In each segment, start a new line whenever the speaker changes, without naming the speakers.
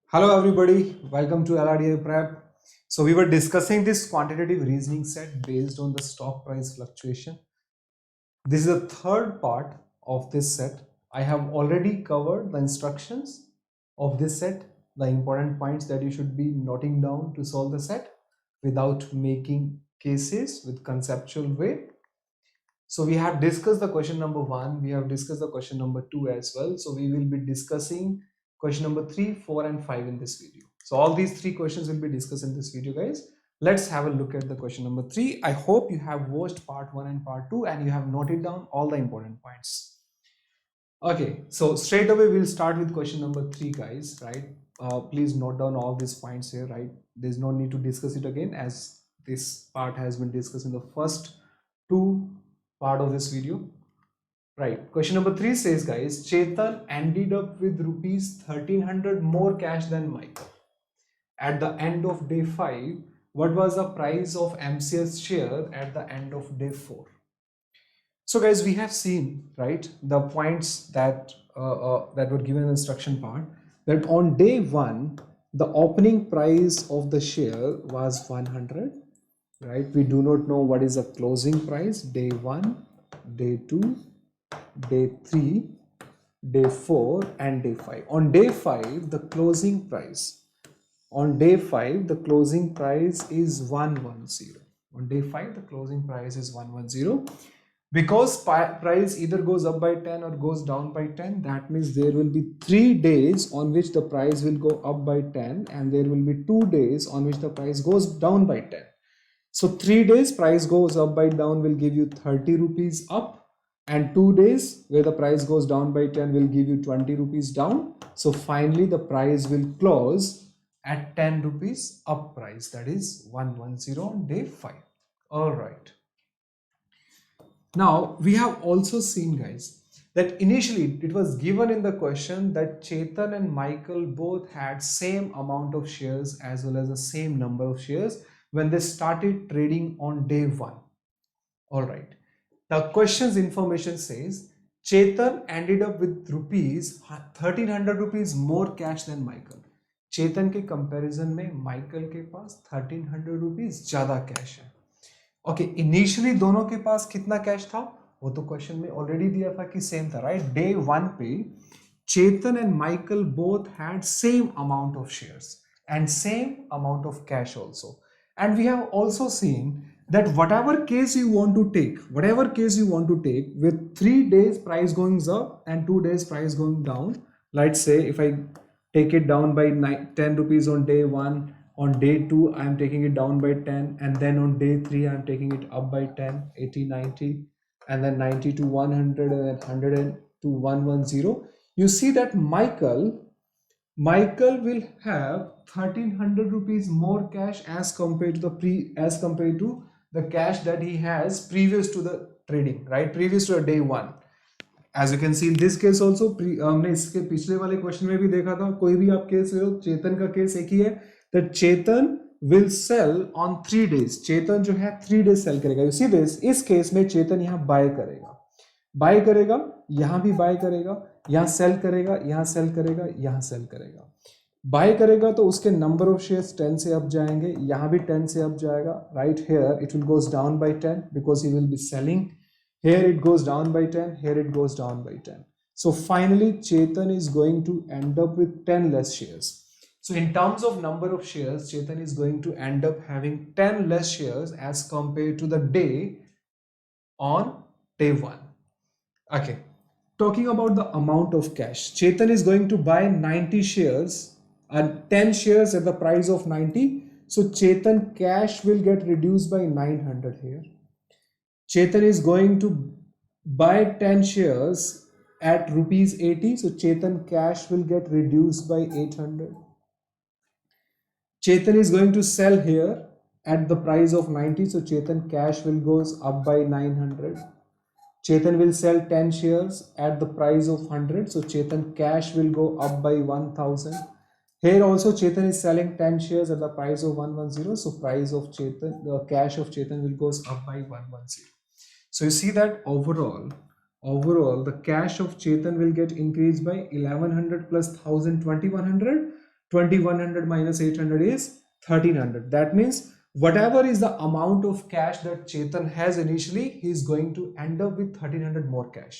Hello everybody, welcome to LRDI Prep. So we were discussing this quantitative reasoning set based on the stock price fluctuation. This is the third part of this set. I have already covered the instructions of this set, the important points that you should be noting down to solve the set without making cases with conceptual way. So we have discussed the question number 1, we have discussed the question number 2 as well. So we will be discussing question number 3, 4 and 5 in this video. So all these three questions will be discussed in this video, guys. Let's have a look at the question number 3. I hope you have watched part 1 and part 2 and you have noted down all the important points. Okay, so straight away we'll start with question number 3, guys, right? Please note down all these points here, right? There's no need to discuss it again as this part has been discussed in the first two part of this video. Right, question number 3 says, guys, Chetan ended up with rupees 1300 more cash than Michael. At the end of day 5, what was the price of MCS share at the end of day 4? So guys, we have seen, right, the points that that were given in the instruction part, that on day 1 the opening price of the share was 100, right? We do not know what is the closing price. Day 1, day 2, day 3, day 4 and day 5. On day 5 the closing price, on day 5 the closing price is 110. On day 5 the closing price is 110. Because price either goes up by 10 or goes down by 10, that means there will be 3 days on which the price will go up by 10 and there will be 2 days on which the price goes down by 10. So 3 days price goes up by down will give you 30 rupees up, and 2 days where the price goes down by 10 will give you 20 rupees down. So finally the price will close at 10 rupees up price, that is 110 on day 5. All right. Now we have also seen, guys, that initially it was given in the question that Chetan and Michael both had same amount of shares as well as the same number of shares when they started trading on day 1. All right. The question's information says Chetan ended up with rupees 1300 rupees more cash than Michael. चेतन के comparison में Michael के पास 1300 rupees ज्यादा cash है. Okay, initially दोनों के पास कितना cash था वो तो क्वेश्चन में ऑलरेडी दिया था कि सेम था, राइट? डे 1 पे Chetan and Michael both had same amount of shares and same amount of cash also. And we have also seen that whatever case you want to take with 3 days price going up and 2 days price going down, let's say if I take it down by 10 rupees on day 1, on day 2 I am taking it down by 10, and then on day 3 I am taking it up by 10, 80, 90, and then 90 to 100, and then 100 to 110. You see that Michael will have 1300 rupees more cash as compared to the cash that he has previous to the trading, right? Previous to day 1. As you can see in this case also, हमने इसके पिछले वाले question में भी देखा था, कोई भी आप केस हो, चेतन का केस एक ही है, that Chetan will sell on 3 days. चेतन जो है 3 days सेल करेगा. You see this, इस केस में चेतन यहाँ बाय करेगा, यहाँ भी बाय करेगा, यहाँ सेल करेगा, यहाँ सेल करेगा, यहाँ सेल करेगा. बाय करेगा तो उसके नंबर ऑफ शेयर्स 10 से अप जाएंगे, यहाँ भी 10 से अप जाएगा, right? Here it will goes down by 10 because he will be selling. Here it goes down by 10, here it goes down by 10. So finally Chetan is going to end up with 10 less shares. So in terms of number of shares, Chetan is going to end up having 10 less shares as compared to the day on day 1. Okay, talking about the amount of cash, Chetan is going to buy 90 shares and 10 shares at the price of 90. So Chetan cash will get reduced by 900 here. Chetan is going to buy 10 shares at rupees 80. So Chetan cash will get reduced by 800. Chetan is going to sell here at the price of 90. So Chetan cash will goes up by 900. Chetan will sell 10 shares at the price of 100. So Chetan cash will go up by 1000. Here also Chetan is selling 10 shares at the price of 110. So price of Chetan, the cash of Chetan will goes up by 110. So you see that overall the cash of Chetan will get increased by 1100 plus 1000, 2100. 2100 minus 800 is 1300. That means whatever is the amount of cash that Chetan has initially, he is going to end up with 1300 more cash.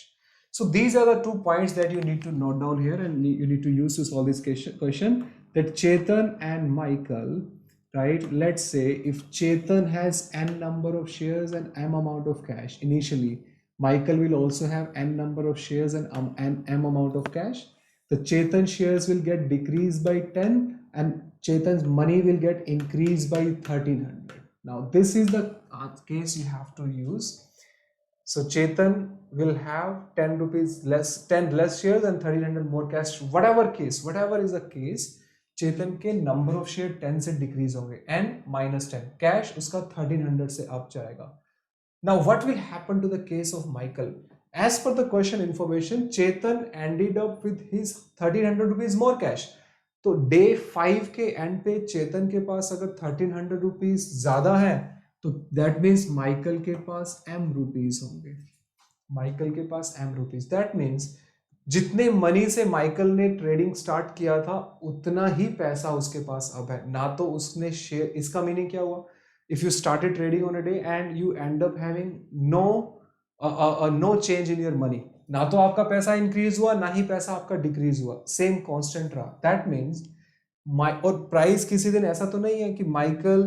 So these are the 2 points that you need to note down here, and you need to use to solve this question. That Chetan and Michael, right? Let's say if Chetan has n number of shares and m amount of cash initially, Michael will also have n number of shares and m amount of cash. The Chetan shares will get decreased by 10 and Chetan's money will get increased by 1300. Now this is the case you have to use. So Chetan will have 10 rupees less, 10 less shares and 1300 more cash. Whatever is the case, Chetan के number of share 10 से decrease होंगे, n minus 10, cash उसका 1300 से up जाएगा. Now what will happen to the case of Michael? As per the question information, Chetan ended up with his 1300 rupees more cash. तो day 5 के and पे चेतन के पास अगर 1300 रुपीज ज्यादा है तो दैट मीन्स माइकल के पास m रुपीज होंगे. माइकल के पास m रुपीज, दैट मीन्स जितने मनी से माइकल ने ट्रेडिंग स्टार्ट किया था उतना ही पैसा उसके पास अब है. ना तो उसने शेयर, इसका मीनिंग क्या हुआ? If you started trading on a day and you end up having no change in your money, ना तो आपका पैसा इंक्रीज हुआ ना ही पैसा आपका डिक्रीज हुआ, सेम कांस्टेंट रहा. दैट मीन्स और प्राइस किसी दिन ऐसा तो नहीं है कि माइकल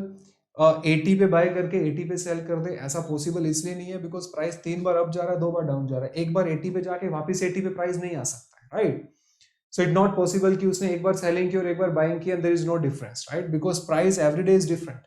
80 पे बाय करके 80 पे सेल कर दे. ऐसा पॉसिबल इसलिए नहीं है बिकॉज प्राइस 3 बार अप जा रहा है, 2 बार डाउन जा रहा है. एक बार 80 पे जाके वापस 80 पे प्राइस नहीं आ सकता है, right? So it not possible कि उसने एक बार सेलिंग की और एक बार बाइंग की and there is no difference, right? Because price every day is different.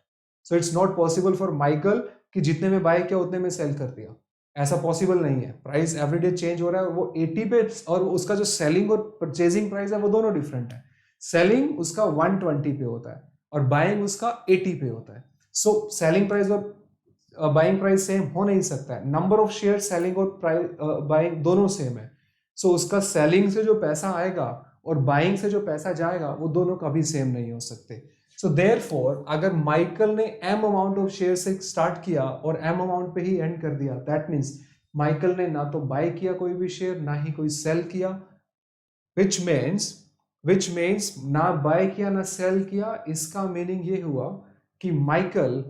So it's not possible for Michael कि जितने में बाय किया उतने में सेल कर दिया. ऐसा पॉसिबल नहीं है. प्राइस एवरीडे चेंज हो रहा है. वो 80 पे और उसका जो सेलिंग और परचेजिंग प्राइस है वो दोनों डिफरेंट है. सेलिंग उसका 120 पे होता है और बाइंग उसका 80 पे होता है. सो सेलिंग प्राइस और बाइंग प्राइस सेम हो नहीं सकता है. नंबर ऑफ शेयर सेलिंग और बाइंग दोनों सेम है. सो उसका सेलिंग से जो पैसा आएगा और बाइंग से जो पैसा जाएगा वो दोनों कभी सेम नहीं हो सकते. सो देयरफॉर अगर माइकल ने m अमाउंट ऑफ शेयर से स्टार्ट किया और m अमाउंट पे ही एंड कर दिया, दैट मीन्स माइकल ने ना तो बाय किया कोई भी शेयर ना ही कोई सेल किया, which means ना बाय किया ना सेल किया. इसका मीनिंग ये हुआ कि माइकल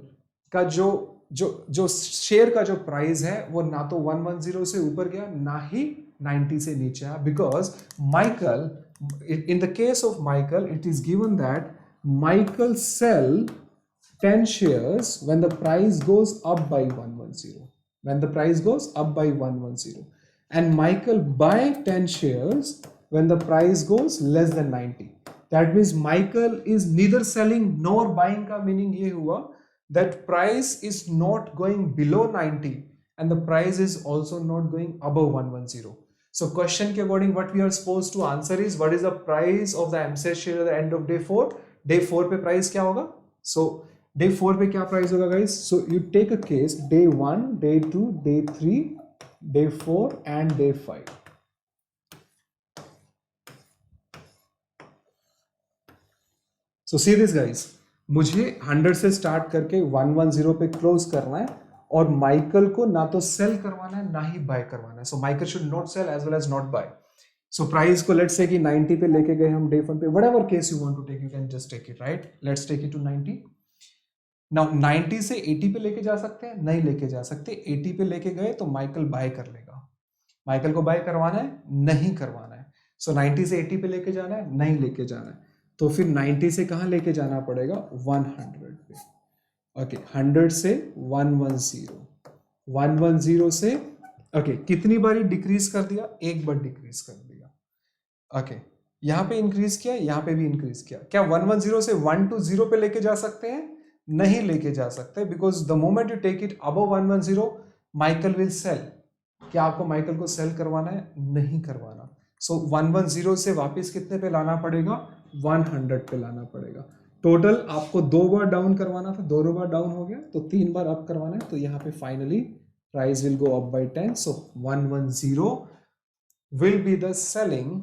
का जो शेयर का जो प्राइस है वो ना तो 110 से ऊपर गया ना ही 90 से नीचे आया. Because Michael, in the case of Michael, it is given that Michael sell 10 shares when the price goes up by 110. When the price goes up by 110. And Michael buy 10 shares when the price goes less than 90. That means Michael is neither selling nor buying. का meaning ये हुआ that price is not going below 90 and the price is also not going above 110. So question के according what we are supposed to answer is what is the price of the MCS share at the end of day 4. Day 4 पे price क्या होगा? So day 4 पे क्या price होगा guys? So you take a case day 1, day 2, day 3, day 4 and day 5. So see this guys, मुझे 100 से start करके 110 पे क्लोज करना है और माइकल को ना तो सेल करवाना है ना ही बाय करवाना है. So Michael should not sell as well as not buy. So price को लेट्स से कि 90 पे लेके गए हम डे 1 पे. Whatever case you want to take you can just take it, right? Let's take it to 90. Now 90 से 80 पे लेके जा सकते हैं? नहीं लेके जा सकते. 80 पे लेके गए तो माइकल बाय कर लेगा. माइकल को बाय करवाना है? नहीं करवाना है. सो 90 से 80 पे लेके जाना है? नहीं लेके जाना है. तो फिर 90 से कहाँ लेके जाना पड़ेगा? 100 पे. ओके, 100 से 110. 110 से ओके कितनी बारी डिक्रीज कर दिया? एक बार डिक्रीज कर दिया. ओके, यहाँ पे इंक्रीज किया, यहाँ पे भी इंक्रीज किया. क्या 110 से 120 पे लेके जा सकते हैं? नहीं लेके जा सकते. Because the moment you take it above 110 Michael will sell. क्या आपको माइकल को सेल करवाना है? नहीं करवाना. सो 110 से वापस कितने पे लाना पड़ेगा? 100 पे लाना पड़ेगा. टोटल आपको 2 बार डाउन करवाना था, 2 बार डाउन हो गया तो 3 बार अप करवाना है. तो यहाँ पे finally price will go up by 10. So 110 will be the selling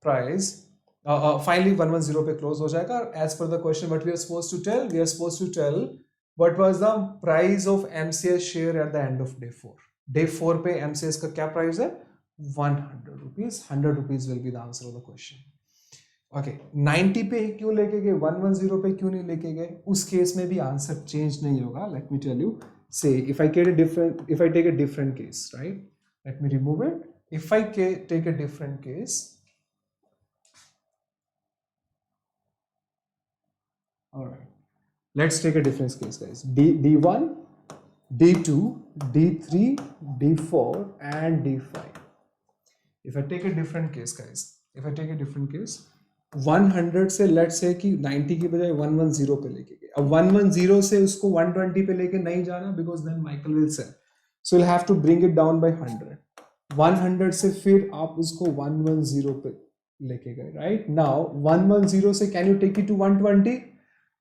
price. Finally 110 पे क्लोज हो जाएगा. As per the question what we are supposed to tell, we are supposed to tell what was the price of MCS share at the end of day 4. Day 4 पे MCS का क्या price है? 100 rupees. 100 rupees will be the answer of the question. Okay 90 पे क्यों लेके गए, 110 पे क्यों नहीं लेके गए, उस केस में भी आंसर चेंज नहीं होगा. Let me tell you. Say if I take a different case, right? Let me remove it. If I take a different case, all right. Let's take a different case, guys. D1, D2, D3, D4, and D5. If I take a different case, guys, if I take a different case, 100 से let's say कि 90 की बजाय 110 पे लेके गए. अब 110 से उसको 120 पे लेके नहीं जाना, because then Michael will sell. So you'll have to bring it down by 100. 100 से फिर आप उसको 110 पे लेके गए, right? Now 110 से can you take it to 120?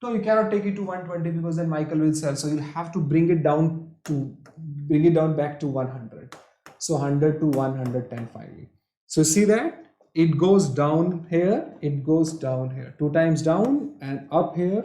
No, you cannot take it to 120 because then Michael will sell. So you'll have to bring it down back to 100. So 100 to 110 finally. So see that it goes down here, it goes down here, 2 times down, and up here.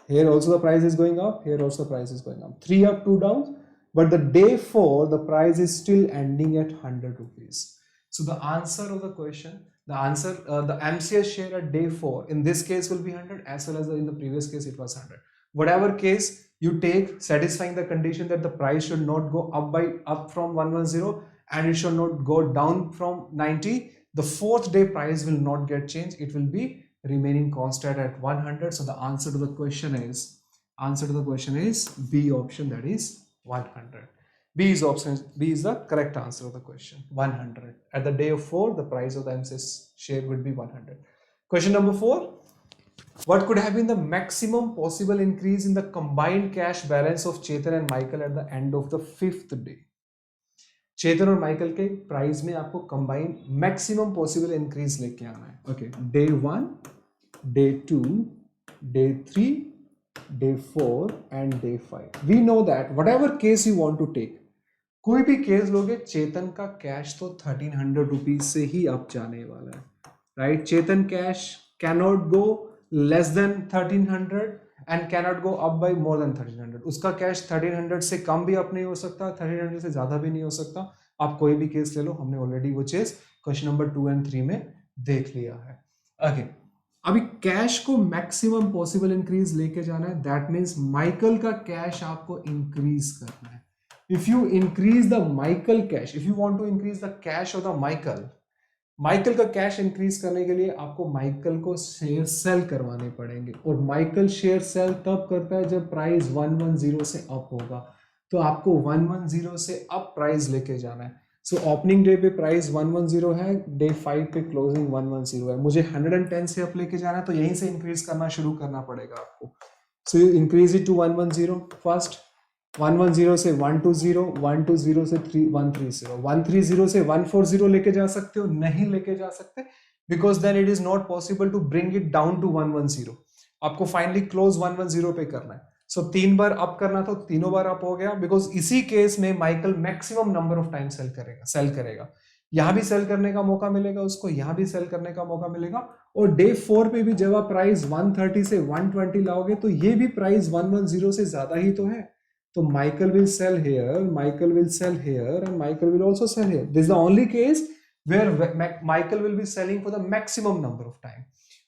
Here also the price is going up, here also the price is going up. 3 up, 2 down. But the day 4, the price is still ending at 100 rupees. So the answer of the question, the MCS share at day 4 in this case will be 100, as well as in the previous case it was 100. Whatever case you take, satisfying the condition that the price should not go up from 110 and it should not go down from 90, the 4th day price will not get changed. It will be remaining constant at 100. So the answer to the question is B option, that is 100. B is the correct answer of the question, 100. At the day of 4, the price of the MCS share would be 100. Question number 4. What could have been the maximum possible increase in the combined cash balance of Chetan and Michael at the end of the 5th day? चेतन और Michael के price में आपको combined maximum possible increase लेके आना है. Okay, day 1, day 2, day 3, day 4 and day 5. We know that whatever case you want to take, कोई भी case लोगे, चेतन का कैश तो 1300 रुपीज से ही अप जाने वाला है, right? Chetan cash cannot go less than 1300 and cannot go up bye more than 1300. उसका कैश 1300 से कम भी अप नहीं हो सकता, 1300 से ज्यादा भी नहीं हो सकता. आप कोई भी केस ले लो, हमने ऑलरेडी वो चीज क्वेश्चन नंबर 2 एंड 3 में देख लिया है. ओके, अभी कैश को मैक्सिमम पॉसिबल इंक्रीज लेके जाना है. दैट मीन्स माइकल का कैश आपको इंक्रीज करना है. If you increase the Michael cash, if you want to increase the cash of the Michael का कैश इंक्रीज करने के लिए आपको माइकल को शेयर सेल करवाने पड़ेंगे. और माइकल शेयर सेल तब करता है जब प्राइस 110 से अप होगा. तो आपको 110 से अप प्राइस लेके जाना है. सो ओपनिंग डे पे प्राइस 110 है, डे 5 पे क्लोजिंग 110 है. मुझे 110 से अप लेके जाना है, तो यहीं से इंक्रीज करना शुरू करना पड़ेगा आपको. So you increase it to 110 first, 110 से 120, 120 से 130, 130 से 140 लेके जा सकते हो, नहीं लेके जा सकते, because then it is not possible to bring it down to 110. आपको फाइनली क्लोज 110 पे करना है. सो 3 बार अप करना था, तीनों बार अप हो गया, बिकॉज इसी केस में Michael maximum number of time sell करेगा. यहां भी सेल करने का मौका मिलेगा उसको, यहां भी सेल करने का मौका मिलेगा. और डे 4 पे भी जब आप प्राइस 130 से 120 लाओगे, तो ये भी प्राइस 110 से ज्यादा ही तो है. So Michael will sell here, Michael will sell here, and Michael will also sell here. This is the only case where Michael will be selling for the maximum number of time.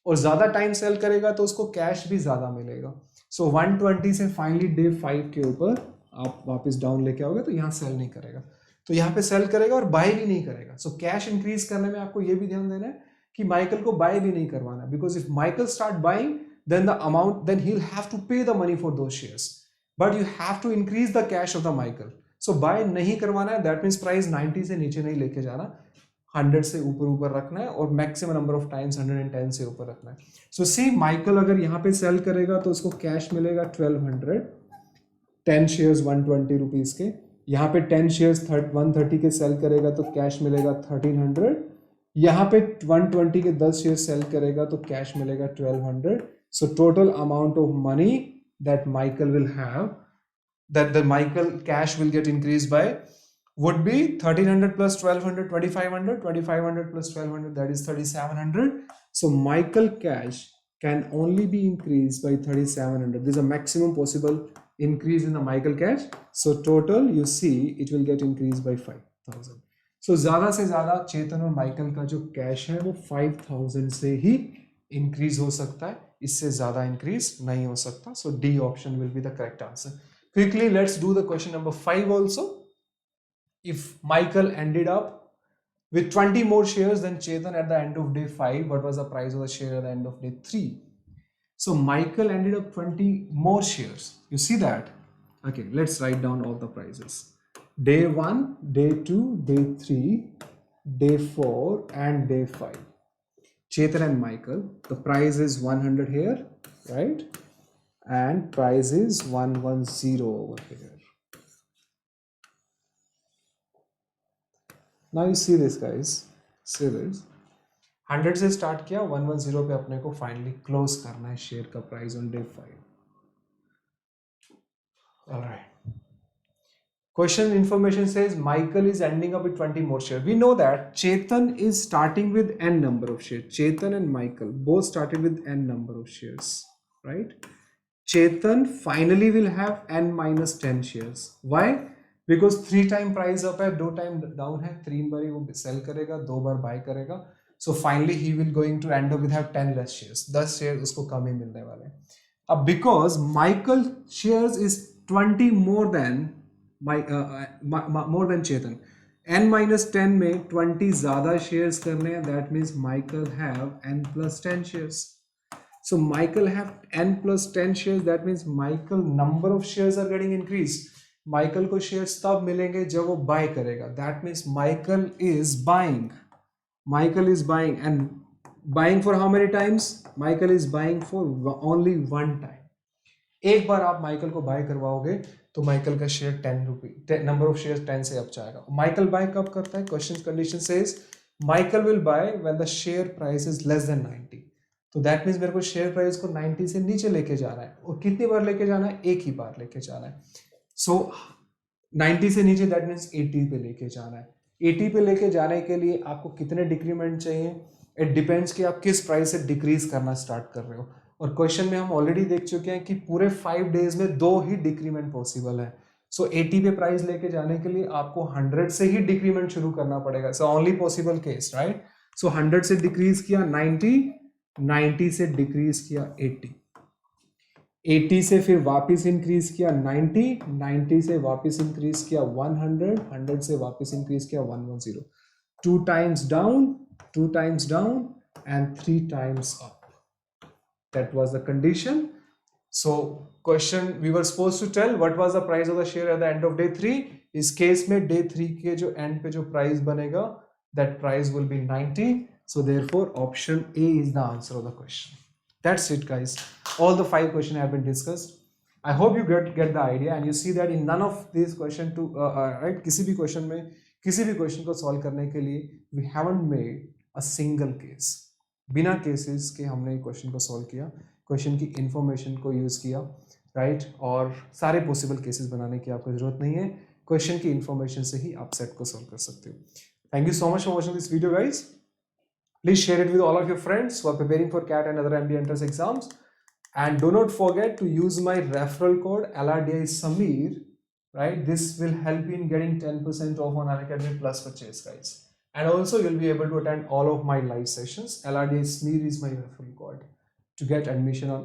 और ज्यादा time sell करेगा तो उसको cash भी ज्यादा मिलेगा. सो 120 से finally day 5 के ऊपर आप वापस डाउन लेके आओगे, तो यहाँ सेल नहीं करेगा, तो यहाँ पे सेल करेगा और बाय भी नहीं करेगा. सो कैश इंक्रीज करने में आपको ये भी ध्यान देना है कि माइकल को बाय भी नहीं करवाना, because if Michael start buying, then the amount, then he will have to pay the money for those shares. But you have to increase the cash of the Michael. So buy नहीं करवाना है, that means price 90 से नीचे नहीं लेके जाना, 100 से ऊपर रखना है, और maximum number of times 110 से ऊपर रखना है. So see, Michael अगर यहाँ पे सेल करेगा तो उसको कैश मिलेगा 1200, 10 शेयर्स 120 रुपीज के. यहाँ पे 10 शेयर्स 130 के सेल करेगा तो कैश मिलेगा 1300. यहाँ पे 120 के 10 शेयर सेल करेगा तो कैश मिलेगा 1200. So total amount of money that Michael will have, that the Michael cash will get increased by, would be 1300 plus 1200, 2500, 2500 plus 1200, that is 3700. So Michael cash can only be increased by 3700. This is a maximum possible increase in the Michael cash. So total, you see, it will get increased by 5000. सो ज्यादा से ज्यादा चेतन और Michael का जो cash है वो 5000 से ही increase हो सकता है, इससे ज्यादा इंक्रीज नहीं हो सकता. So D option will be the correct answer. Quickly let's do the question number 5 also. If Michael ended up with 20 more shares than Chetan at the end of day 5, what was the price of the share at the end of day 3? So Michael ended up 20 more shares. You see that? Okay, let's write down all the prices. Day 1, day 2, day 3, day 4, and day 5. Chetan and Michael, the price is 100 here, right? And price is 110 over here. Now you see this, guys. See this. 100 से start किया, 110 पे अपने को finally close करना है share का price on day 5. Alright. Question information says Michael is ending up with 20 more shares. We know that Chetan is starting with n number of shares. Chetan and Michael both started with n number of shares, right? Chetan finally will have n minus 10 shares. Why? Because 3 time price up है, 2 time down है, 3 बार वो cell करेगा, 2 बार buy करेगा. So finally he will going to end up with have 10 less shares. 10 share उसको कम ही मिलने वाले. अब because Michael shares is 20 more than Chetan, n minus 10 में 20 ज्यादा शेयर्स करने हैं, that means Michael have n plus 10 shares. So Michael have n plus 10 shares. That means Michael number of shares are getting increased. Michael को shares तब मिलेंगे जब वो buy करेगा. That means Michael is buying. Michael is buying, and buying for how many times? Michael is buying for only one time. एक बार आप Michael को bye करवाओगे तो माइकल का शेयर 10 रुपये, नंबर ऑफ शेयर 10 से अप जाएगा. माइकल बाय कब करता है? Question condition says Michael will by when the share price is less than 90. तो दैट मीन्स मेरे को शेयर प्राइस को 90 से नीचे लेके जाना है. और कितनी बार लेके जाना है? एक ही बार लेके जाना है. सो 90 से नीचे दैट मीन्स 80 पे लेके जाना है. 80 पे लेके जाने के लिए आपको कितने डिक्रीमेंट चाहिए? इट डिपेंड्स कि आप किस प्राइस से डिक्रीज करना स्टार्ट कर रहे हो. और क्वेश्चन में हम ऑलरेडी देख चुके हैं कि पूरे 5 डेज में 2 ही डिक्रीमेंट पॉसिबल है. सो 80 पे प्राइस लेके जाने के लिए आपको 100 से ही डिक्रीमेंट शुरू करना पड़ेगा. So only possible case, right? So 100 से डिक्रीज किया 90 से डिक्रीज किया 80 से फिर वापस इंक्रीज किया 90 से वापस इंक्रीज किया 100 से वापस इंक्रीज किया 110. 2 times down and 3 times up. That was the condition. So question we were supposed to tell what was the price of the share at the end of day 3. इस case में day 3 के जो end पे जो price बनेगा, that price will be 90. So therefore option A is the answer of the question. That's it, guys. All the 5 questions have been discussed. I hope you get the idea, and you see that in none of these question to right, किसी भी question में किसी भी question को solve करने के लिए we haven't made a single case. बिना केसेस के हमने क्वेश्चन को सॉल्व किया, क्वेश्चन की इंफॉर्मेशन को यूज किया, राइट? और सारे पॉसिबल केसेस बनाने की आपको जरूरत नहीं है, क्वेश्चन की इंफॉर्मेशन से ही आप सेट को सॉल्व कर सकते हो. Thank you so much for watching this video, guys. Please share it with all of your friends who are preparing for CAT and other MBA entrance exams, and do not forget to use my referral code LRDI Sameer, right? This will help you in getting 10% off on Unacademy Plus purchase, guys. And also you'll be able to attend all of my live sessions. LRDI Sameer is my referral code to get admission on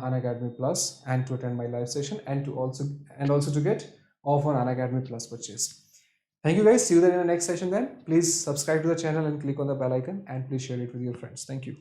Unacademy Plus, and to attend my live session, and to also to get off on Unacademy Plus purchase. Thank you, guys. See you then in the next session. Then please subscribe to the channel and click on the bell icon, and please share it with your friends. Thank you.